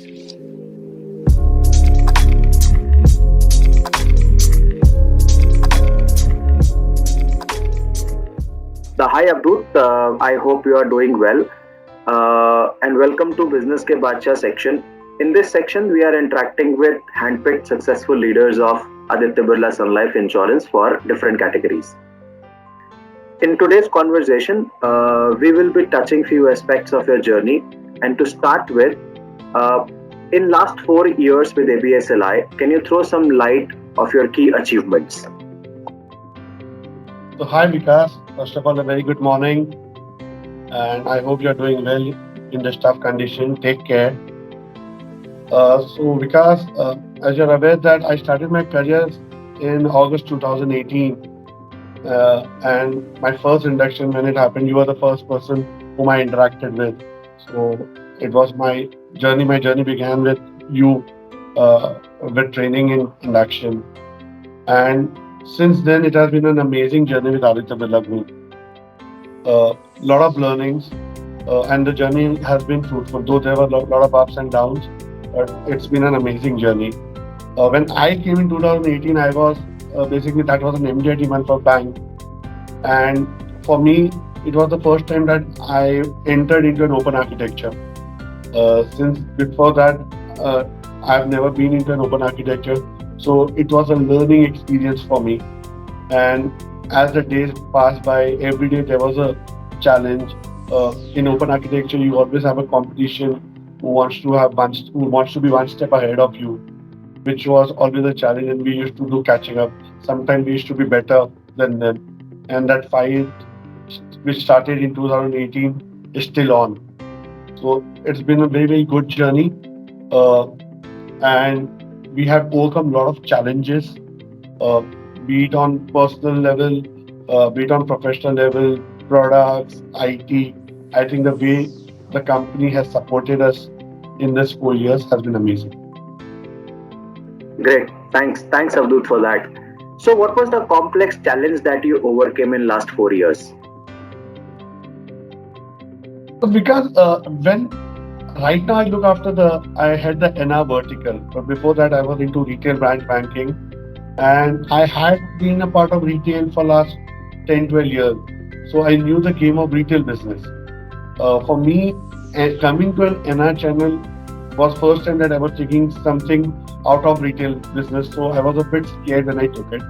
Hi Awadhoot, I hope you are doing well. And welcome to Business ke Badshah section. In this section, we are interacting with handpicked successful leaders of Aditya Birla Sun Life Insurance for different categories. In today's conversation, we will be touching few aspects of your journey. And to start with, uh, in last 4 years with ABSLI, can you throw some light of your key achievements? So, hi Vikas. First of all, a very good morning, and I hope you're doing well in this tough condition. Take care. Vikas, as you're aware that I started my career in August 2018, and my first induction when it happened, you were the first person whom I interacted with. So it was my journey. My journey began with you, with training in induction, and since then it has been an amazing journey with Aditya Birla Group. A lot of learnings, and the journey has been fruitful. Though there were a lot of ups and downs, but it's been an amazing journey. When I came in 2018, I was basically that was an MDI demand for bank, and for me, it was the first time that I entered into an open architecture. Since before that, I've never been into an open architecture, so it was a learning experience for me. And as the days passed by, every day there was a challenge. In open architecture, you always have a competition who wants to be one step ahead of you, which was always a challenge, and we used to do catching up. Sometimes we used to be better than them, and that fight, which started in 2018, is still on. So it's been a very very good journey, uh, and we have overcome a lot of challenges, uh, be it on personal level, be it on professional level, products, IT. I think the way the company has supported us in this 4 years has been amazing. Great. Thanks Avdut for that. So what was the complex challenge that you overcame in last 4 years? So because when right now I look after I had the NR vertical, but before that I was into retail branch banking, and I had been a part of retail for last 10, 12 years. So I knew the game of retail business. For me, coming to an NR channel was first time that I was taking something out of retail business. So I was a bit scared when I took it.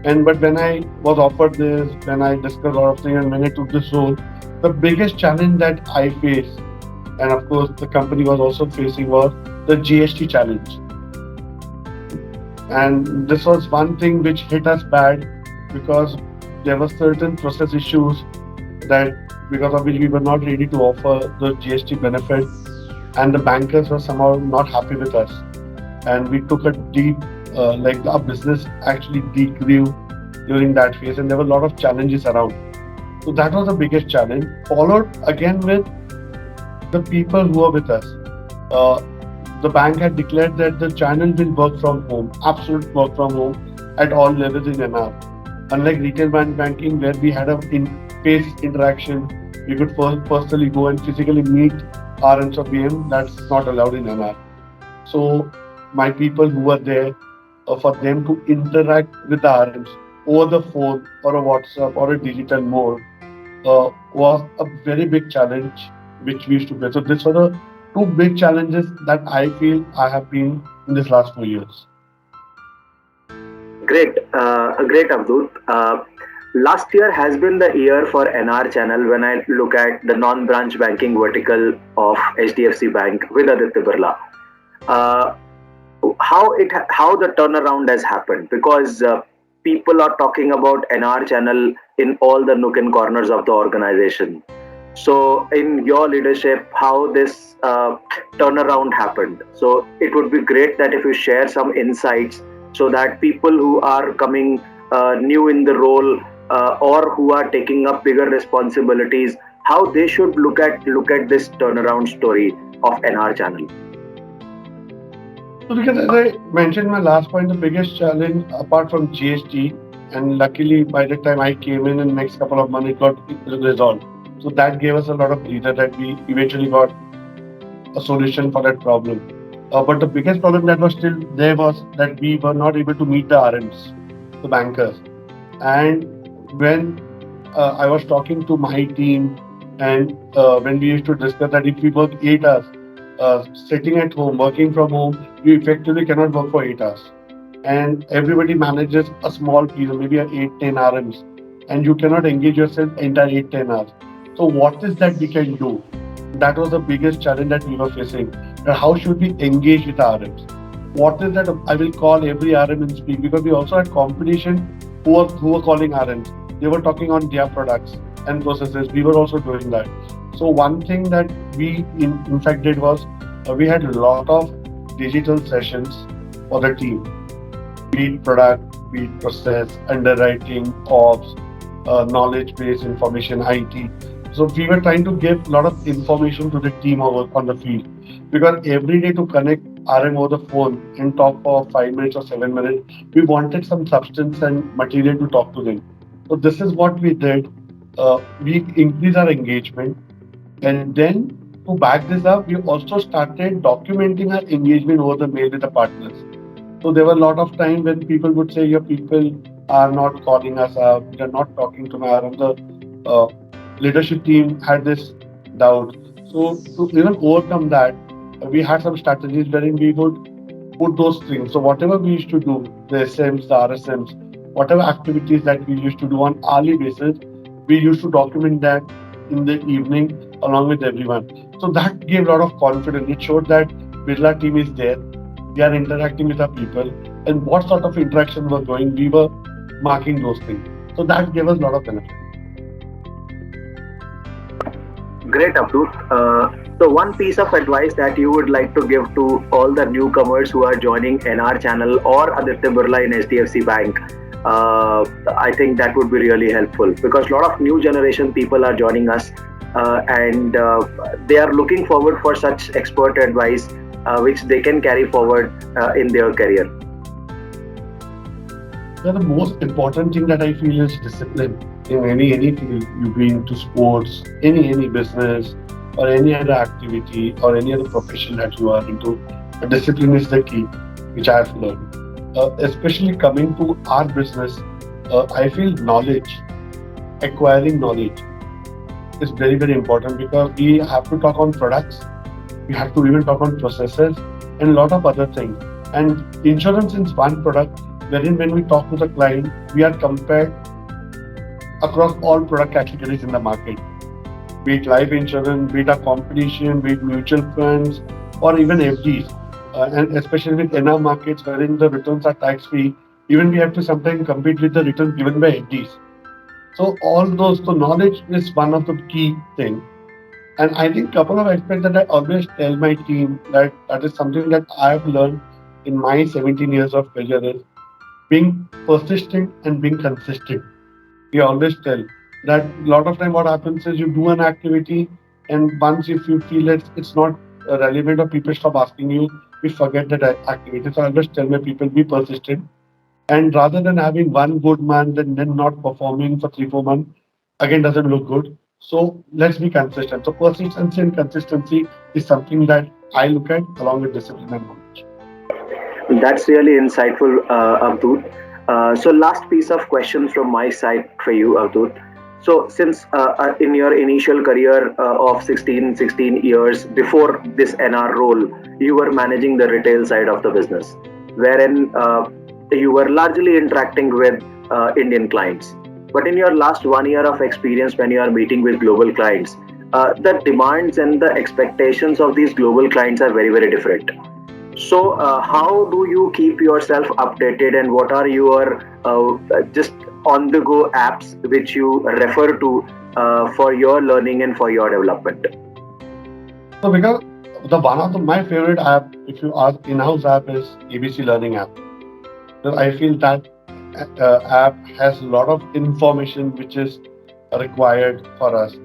And but when I was offered this, when I discussed a lot of things, and when I took this role, the biggest challenge that I faced, and of course the company was also facing, was the GST challenge. And this was one thing which hit us bad because there were certain process issues that because of which we were not ready to offer the GST benefit, and the bankers were somehow not happy with us, and we took a deep like our business actually decrew during that phase, and there were a lot of challenges around. So that was the biggest challenge, followed again with the people who are with us. uh, the bank had declared that the channel will work from home, absolute work from home at all levels in NR. Unlike retail banking, where we had a in-face interaction, we could personally go and physically meet RMs of BM. That's not allowed in NR. So my people who were there, for them to interact with the RMs over the phone or a WhatsApp or a digital mode, was a very big challenge which we used to face. So these were the two big challenges that I feel I have been in this last 4 years. Great, Avdut. Last year has been the year for NR channel when I look at the non-branch banking vertical of HDFC Bank with Aditya Birla. Uh, how the turnaround has happened, because people are talking about NR channel in all the nook and corners of the organization. So in your leadership, how this turnaround happened? So it would be great that if you share some insights so that people who are coming new in the role, or who are taking up bigger responsibilities, how they should look at this turnaround story of NR channel. So because as I mentioned in my last point, the biggest challenge apart from GST, and luckily by the time I came in the next couple of months, it got resolved. So that gave us a lot of breather that we eventually got a solution for that problem. But the biggest problem that was still there was that we were not able to meet the RMs, the bankers. And when I was talking to my team, and when we used to discuss that if we work 8 hours, sitting at home, working from home, you effectively cannot work for 8 hours. And everybody manages a small piece, maybe a 8-10 RMs, and you cannot engage yourself entire 8-10 hours. So what is that we can do? That was the biggest challenge that we were facing. That how should we engage with RMs? What is that? I will call every RM and speak, because we also had competition who were calling RMs. They were talking on their products and processes. We were also doing that. So one thing that we in fact did was we had a lot of digital sessions for the team, be it product, be it process, underwriting, ops, knowledge base information, IT. So we were trying to give a lot of information to the team over on the field, because every day to connect RM over the phone and talk for 5 minutes or 7 minutes, we wanted some substance and material to talk to them. So this is what we did. We increased our engagement, and then to back this up, we also started documenting our engagement over the mail with the partners. So there were a lot of time when people would say, "Your people are not calling us up. They're not talking to me." The uh, leadership team had this doubt. So to even overcome that, we had some strategies wherein we would put those things. So whatever we used to do, the SMs, the RSMs, whatever activities that we used to do on hourly basis, we used to document that in the evening along with everyone. So that gave a lot of confidence. It showed that Birla team is there. We are interacting with our people, and what sort of interaction was going, we were marking those things. So that gave us a lot of benefit. Great, Abdul. So, one piece of advice that you would like to give to all the newcomers who are joining NR channel or Aditya Birla in HDFC Bank, I think that would be really helpful, because a lot of new generation people are joining us, and they are looking forward for such expert advice which they can carry forward in their career. Yeah, the most important thing that I feel is discipline in any field. You be into sports, any business, or any other activity, or any other profession that you are into. Discipline is the key, which I have learned. Especially coming to our business, I feel knowledge, acquiring knowledge is very important, because we have to talk on products, we have to even talk on processes, and a lot of other things. And insurance is one product wherein when we talk to the client, we are compared across all product categories in the market, be it life insurance, be it a competition, be it mutual funds, or even FDs. And especially with NR markets wherein the returns are tax free, even we have to sometimes compete with the returns given by FDs. So all those, so knowledge is one of the key things. And I think couple of aspects that I always tell my team, that is something that I have learned in my 17 years of career, is being persistent and being consistent. We always tell that a lot of time what happens is you do an activity, and once if you feel it's not relevant or people stop asking you, we forget that activity. So I always tell my people, be persistent, and rather than having one good month and then not performing for 3-4 months, again doesn't look good. So let's be consistent. So persistency and consistency is something that I look at along with discipline and knowledge. That's really insightful, Abdul. So, last piece of questions from my side for you, Abdul. So, since in your initial career of 16 years before this NR role, you were managing the retail side of the business, wherein you were largely interacting with Indian clients. But in your last 1 year of experience, when you are meeting with global clients, the demands and the expectations of these global clients are very different. So, how do you keep yourself updated, and what are your just on the go apps which you refer to for your learning and for your development? So because the one of my favorite app, if you ask in-house app, is ABC Learning app. So I feel that app has a lot of information which is required for us.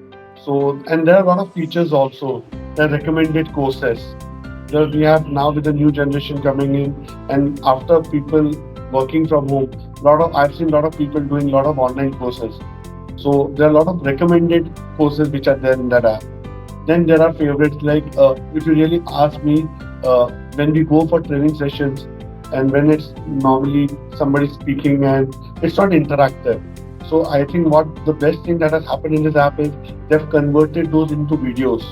So, and there are a lot of features also. The recommended courses. We have now with the new generation coming in, and after people working from home, lot of I've seen a lot of people doing a lot of online courses. So there are a lot of recommended courses which are there in that app. Then there are favorites like if you really ask me, when we go for training sessions and when it's normally somebody speaking and it's not interactive. So I think what the best thing that has happened in this app is they've converted those into videos.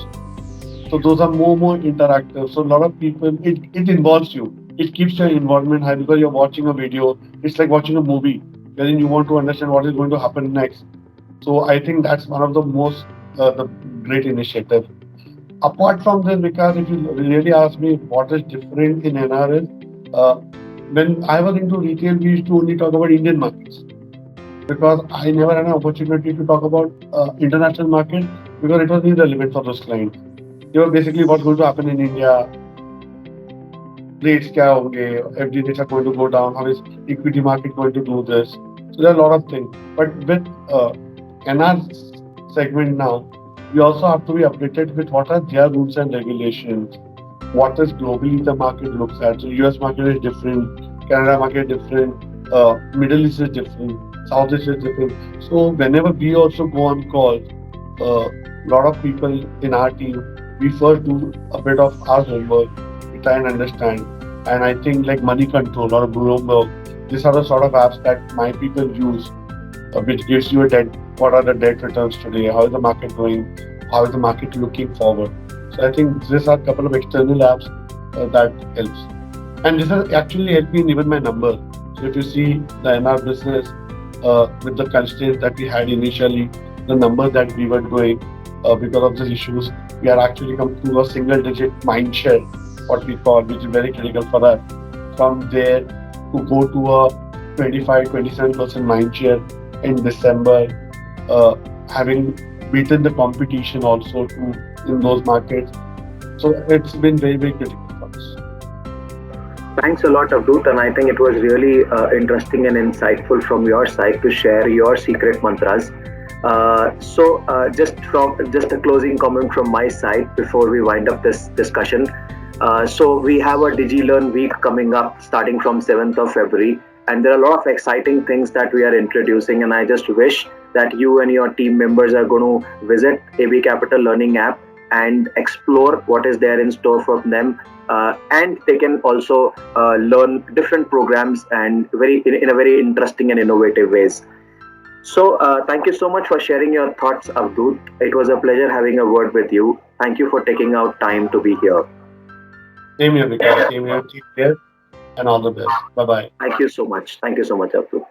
So those are more interactive. So a lot of people, it involves you. It keeps your involvement high because you're watching a video. It's like watching a movie, wherein you want to understand what is going to happen next. So I think that's one of the most the great initiative. Apart from this, because if you really ask me what is different in NRS, uh, when I was into retail, we used to only talk about Indian markets because I never had an opportunity to talk about international market because it was irrelevant for those clients. They were basically what's going to happen in India, rates क्या होंगे, FD rates are going to go down, how is equity market going to do this. So there are a lot of things. But with NR segment now, we also have to be updated with what are their rules and regulations. What is globally the market looks at. So US market is different, Canada market is different, Middle East is different, South East is different. So whenever we also go on calls, a lot of people in our team, we first do a bit of our homework, we try and understand. And I think like Money Control or Bloomberg, these are the sort of apps that my people use, which gives you a debt, what are the debt returns today, how is the market going, how is the market looking forward. So I think these are a couple of external apps that helps. And this has actually helped me in even my number. So if you see the NR business with the constraints that we had initially, the numbers that we were doing because of these issues, we are actually come to a single digit mind share, what we call, which is very critical for us. From there to go to a 25-27% mind share in December, uh, having beaten the competition also in those markets. So it's been very critical for us. Thanks a lot, Avadhoot, and I think it was really interesting and insightful from your side to share your secret mantras. Just a closing comment from my side before we wind up this discussion. So we have a DigiLearn week coming up starting from 7th of February, and there are a lot of exciting things that we are introducing, and I just wish that you and your team members are going to visit AB Capital Learning app and explore what is there in store for them. And they can also learn different programs and in a very interesting and innovative ways. So thank you so much for sharing your thoughts, Avadhoot. It was a pleasure having a word with you. Thank you for taking out time to be here. Same here, Vikas. Same here. Take care and all the best. Bye bye. Thank you so much. Thank you so much, Avadhoot.